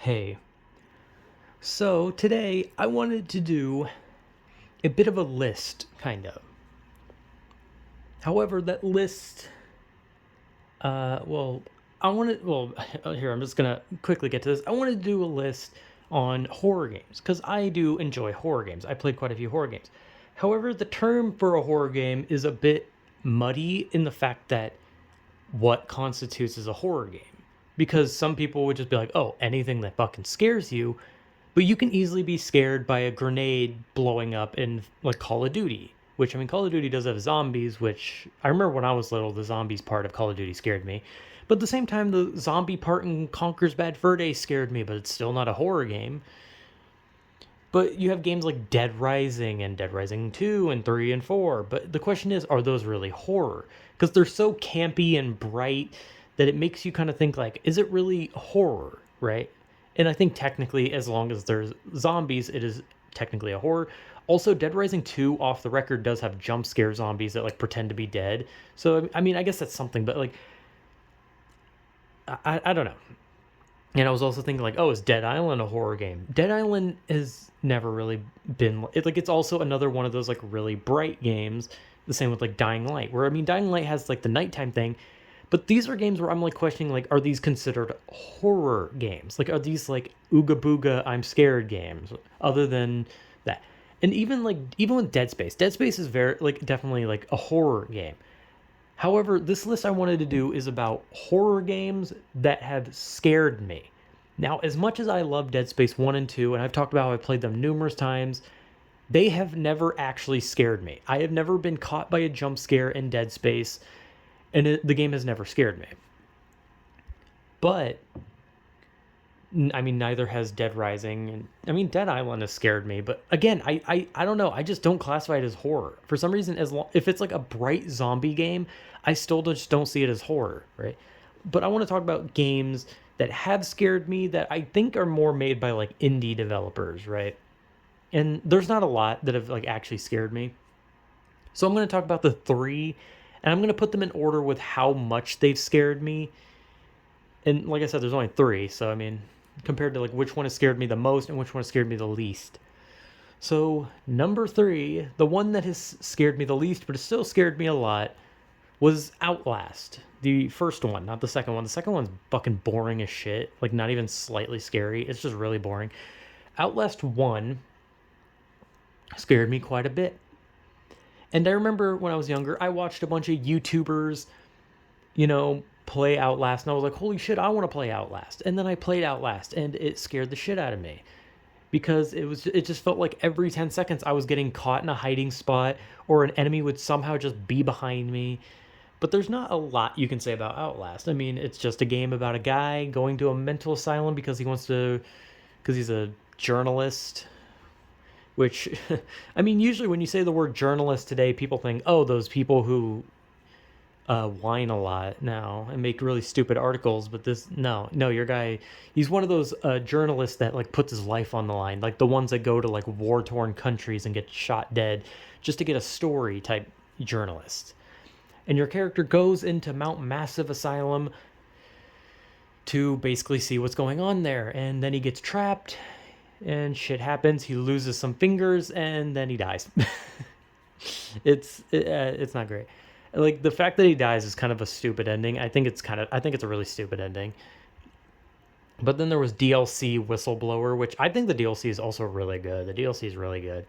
Hey, so today I wanted to do a bit of a list, kind of. However, that list, well, I wanted, well, here, I'm just gonna quickly get to this. I wanted to do a list on horror games, because I do enjoy horror games. I played quite a few horror games. However, the term for a horror game is a bit muddy in the fact that what constitutes as a horror game. Because some people would just be like, oh, anything that fucking scares you. But you can easily be scared by a grenade blowing up in like Call of Duty, which I mean Call of Duty does have zombies, which I remember when I was little the zombies part of Call of Duty scared me. But at the same time the zombie part in Conker's Bad Fur Day scared me, but it's still not a horror game. But you have games like Dead Rising and Dead Rising 2 and 3 and 4. But the question is, are those really horror? Because they're so campy and bright that it makes you kind of think like, is it really horror, right? And I think technically, as long as there's zombies, it is technically a horror. Also, Dead Rising 2 off the record does have jump scare zombies that like pretend to be dead. So I mean, I guess that's something, but like I don't know. And I was also thinking like, oh, is Dead Island a horror game? Dead Island has never really been like it's also another one of those like really bright games. The same with like Dying Light, where I mean Dying Light has like the nighttime thing, but these are games where I'm like questioning like, are these considered horror games? Like, are these like Ooga Booga I'm scared games? Other than that, and even with Dead Space is very like definitely like a horror game. However, this list I wanted to do is about horror games that have scared me. Now, as much as I love Dead Space 1 and 2, and I've talked about how I played them numerous times, they have never actually scared me. I have never been caught by a jump scare in Dead Space, and the game has never scared me. But I mean, neither has Dead Rising, and I mean, Dead Island has scared me. But again, I don't know. I just don't classify it as horror for some reason. If it's like a bright zombie game, I still just don't see it as horror, right? But I want to talk about games that have scared me that I think are more made by like indie developers, right? And there's not a lot that have like actually scared me. So I'm going to talk about the three, and I'm going to put them in order with how much they've scared me. And like I said, there's only three, so I mean, compared to like which one has scared me the most and which one has scared me the least. So number three, the one that has scared me the least, but it still scared me a lot, was Outlast. The first one, not the second one. The second one's fucking boring as shit. Like not even slightly scary. It's just really boring. Outlast 1 scared me quite a bit. And I remember when I was younger, I watched a bunch of YouTubers, play Outlast, and I was like, holy shit, I want to play Outlast. And then I played Outlast, and it scared the shit out of me because it just felt like every 10 seconds I was getting caught in a hiding spot or an enemy would somehow just be behind me. But there's not a lot you can say about Outlast. I mean, it's just a game about a guy going to a mental asylum because because he's a journalist. Which, I mean, usually when you say the word journalist today, people think, oh, those people who whine a lot now and make really stupid articles. But no, your guy, he's one of those journalists that like puts his life on the line, like the ones that go to like war torn countries and get shot dead just to get a story type journalist. And your character goes into Mount Massive Asylum to basically see what's going on there, and then he gets trapped and shit happens. He loses some fingers and then he dies. It's not great. Like the fact that he dies is kind of a stupid ending. I think it's a really stupid ending. But then there was DLC Whistleblower, which I think the DLC is also really good. The DLC is really good.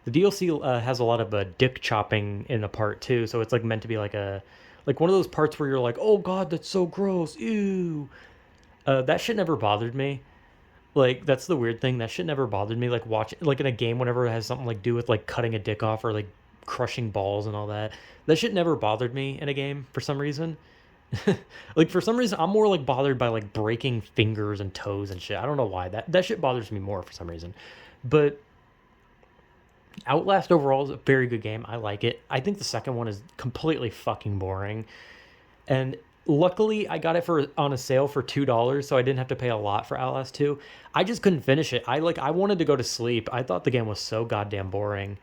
The DLC has a lot of dick chopping in the part too, so it's like meant to be like one of those parts where you're like, oh god, that's so gross, ew. That shit never bothered me. Like that's the weird thing. That shit never bothered me. Like watch like in a game whenever it has something like do with like cutting a dick off or like crushing balls and all that. That shit never bothered me in a game for some reason. Like for some reason I'm more like bothered by like breaking fingers and toes and shit. I don't know why. That shit bothers me more for some reason. But Outlast overall is a very good game. I like it. I think the second one is completely fucking boring. And luckily I got it for on a sale for $2, so I didn't have to pay a lot for Outlast 2. I just couldn't finish it. I wanted to go to sleep. I thought the game was so goddamn boring.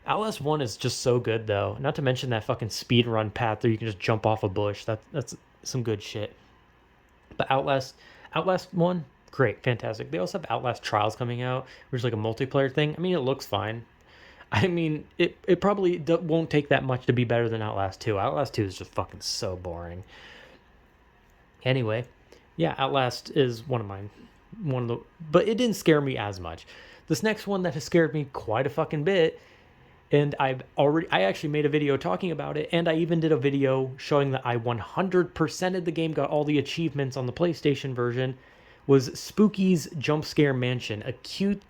Outlast 1 is just so good though. Not to mention that fucking speed run path where you can just jump off a bush. That's some good shit. But Outlast 1 Great, fantastic. They also have Outlast Trials coming out, which is like a multiplayer thing. I mean, it looks fine. I mean, it probably won't take that much to be better than Outlast 2. Outlast 2 is just fucking so boring. Anyway, yeah, Outlast is one of mine. But it didn't scare me as much. This next one that has scared me quite a fucking bit, and I actually made a video talking about it, and I even did a video showing that I 100%ed the game, got all the achievements on the PlayStation version, was Spooky's Jump Scare Mansion, a cute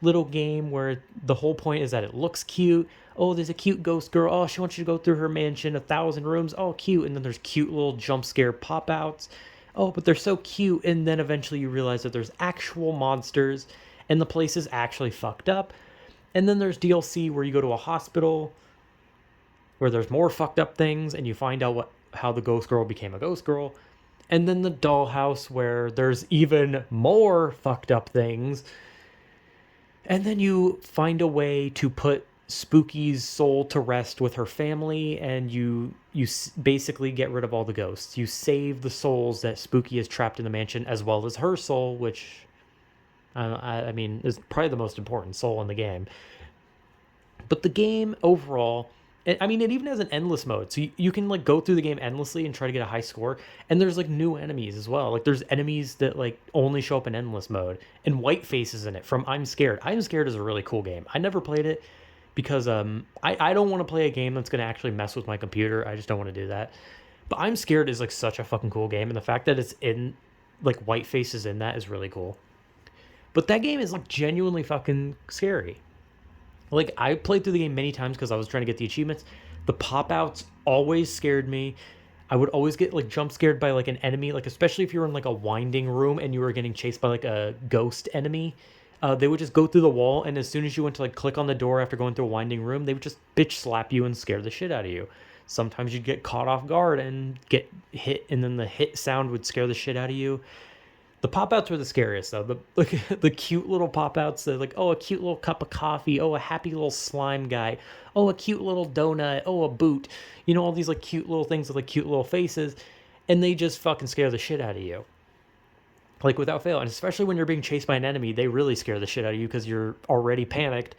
little game where the whole point is that it looks cute. Oh, there's a cute ghost girl. Oh, she wants you to go through her mansion, 1,000 rooms. Oh, cute. And then there's cute little jump scare pop outs. Oh, but they're so cute. And then eventually you realize that there's actual monsters and the place is actually fucked up. And then there's DLC where you go to a hospital where there's more fucked up things and you find out how the ghost girl became a ghost girl. And then the dollhouse where there's even more fucked up things. And then you find a way to put Spooky's soul to rest with her family, and you basically get rid of all the ghosts. You save the souls that Spooky is trapped in the mansion, as well as her soul, which I mean is probably the most important soul in the game. But the game overall, I mean, it even has an endless mode, so you can like go through the game endlessly and try to get a high score. And there's like new enemies as well. Like there's enemies that like only show up in endless mode, and White Face is in it from I'm Scared. I'm Scared is a really cool game. I never played it because I don't want to play a game that's gonna actually mess with my computer. I just don't want to do that. But I'm Scared is like such a fucking cool game, and the fact that it's in like White Face is in that is really cool. But that game is like genuinely fucking scary. Like, I played through the game many times because I was trying to get the achievements. The pop-outs always scared me. I would always get, like, jump scared by, like, an enemy. Like, especially if you were in, like, a winding room and you were getting chased by, like, a ghost enemy. They would just go through the wall, and as soon as you went to, like, click on the door after going through a winding room, they would just bitch slap you and scare the shit out of you. Sometimes you'd get caught off guard and get hit, and then the hit sound would scare the shit out of you. The pop-outs were the scariest, though. The cute little pop-outs, they're like, oh, a cute little cup of coffee. Oh, a happy little slime guy. Oh, a cute little donut. Oh, a boot. You know, all these, like, cute little things with, like, cute little faces. And they just fucking scare the shit out of you. Like, without fail. And especially when you're being chased by an enemy, they really scare the shit out of you because you're already panicked.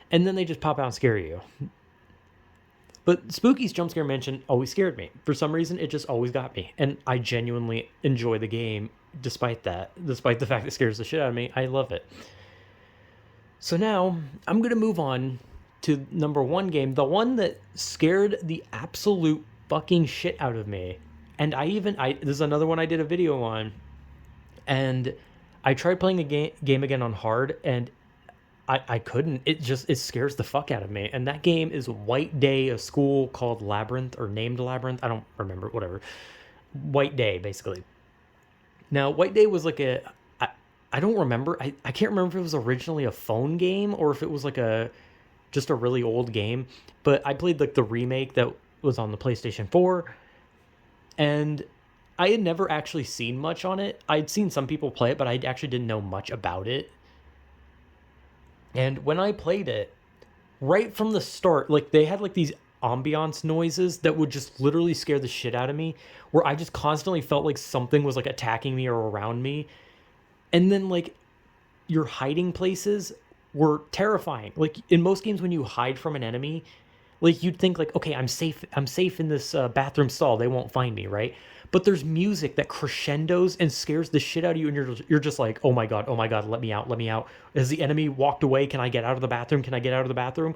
And then they just pop out and scare you. But Spooky's Jump Scare Mansion always scared me. For some reason, it just always got me. And I genuinely enjoy the game despite that. Despite the fact it scares the shit out of me, I love it. So now, I'm going to move on to number one game. The one that scared the absolute fucking shit out of me. And this is another one I did a video on. And I tried playing the game again on hard, and I couldn't. It scares the fuck out of me. And that game is White Day, a school called Labyrinth, or named Labyrinth. I don't remember, whatever. White Day, basically. Now, White Day was like I don't remember. I can't remember if it was originally a phone game or if it was like just a really old game. But I played like the remake that was on the PlayStation 4. And I had never actually seen much on it. I'd seen some people play it, but I actually didn't know much about it. And when I played it, right from the start, like they had like these ambiance noises that would just literally scare the shit out of me, where I just constantly felt like something was like attacking me or around me. And then like your hiding places were terrifying. Like in most games when you hide from an enemy, like you'd think like, okay, I'm safe in this bathroom stall, they won't find me, right? But there's music that crescendos and scares the shit out of you, and you're just like, oh my god, let me out. Has the enemy walked away? Can I get out of the bathroom?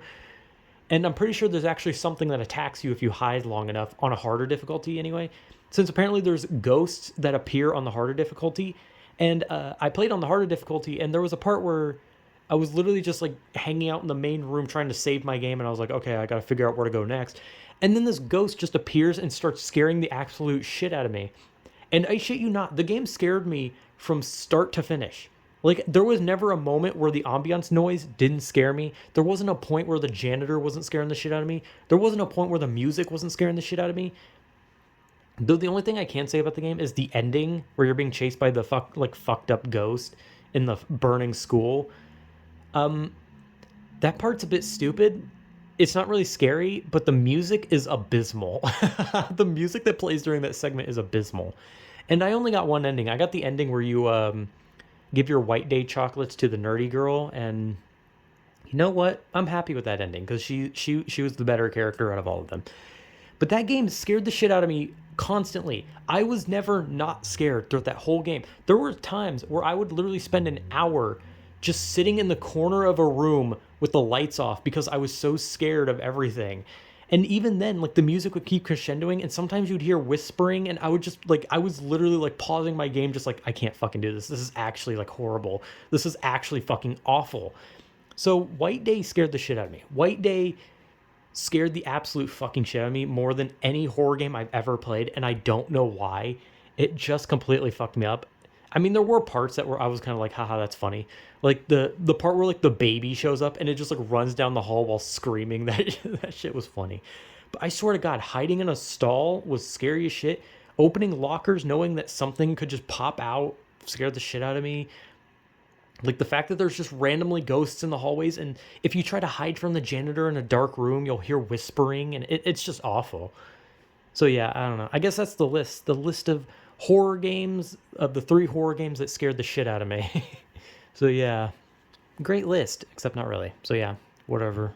And I'm pretty sure there's actually something that attacks you if you hide long enough, on a harder difficulty anyway, since apparently there's ghosts that appear on the harder difficulty. And I played on the harder difficulty, and there was a part where I was literally just like hanging out in the main room trying to save my game, and I was like, okay, I gotta figure out where to go next. And then this ghost just appears and starts scaring the absolute shit out of me. And I shit you not, the game scared me from start to finish. Like, there was never a moment where the ambiance noise didn't scare me. There wasn't a point where the janitor wasn't scaring the shit out of me. There wasn't a point where the music wasn't scaring the shit out of me. Though the only thing I can say about the game is the ending, where you're being chased by the fucked up ghost in the burning school. That part's a bit stupid. It's not really scary, but the music is abysmal. The music that plays during that segment is abysmal. And I only got one ending. I got the ending where you give your white day chocolates to the nerdy girl, and you know what? I'm happy with that ending because she was the better character out of all of them. But that game scared the shit out of me constantly. I was never not scared throughout that whole game. There were times where I would literally spend an hour just sitting in the corner of a room with the lights off because I was so scared of everything. And even then, like the music would keep crescendoing, and sometimes you'd hear whispering, and I would just like, I was literally like pausing my game, just like, I can't fucking do this. This is actually like horrible. This is actually fucking awful. So White Day scared the shit out of me. White Day scared the absolute fucking shit out of me more than any horror game I've ever played, and I don't know why. It just completely fucked me up. I mean, there were parts that were I was kind of like, haha, that's funny. Like the part where like the baby shows up and it just like runs down the hall while screaming. That shit was funny. But I swear to God, hiding in a stall was scary as shit. Opening lockers, knowing that something could just pop out, scared the shit out of me. Like the fact that there's just randomly ghosts in the hallways, and if you try to hide from the janitor in a dark room, you'll hear whispering, and it's just awful. So yeah, I don't know. I guess that's the list. The list of horror games, of the 3 horror games that scared the shit out of me. So yeah, great list, except not really. So yeah, whatever.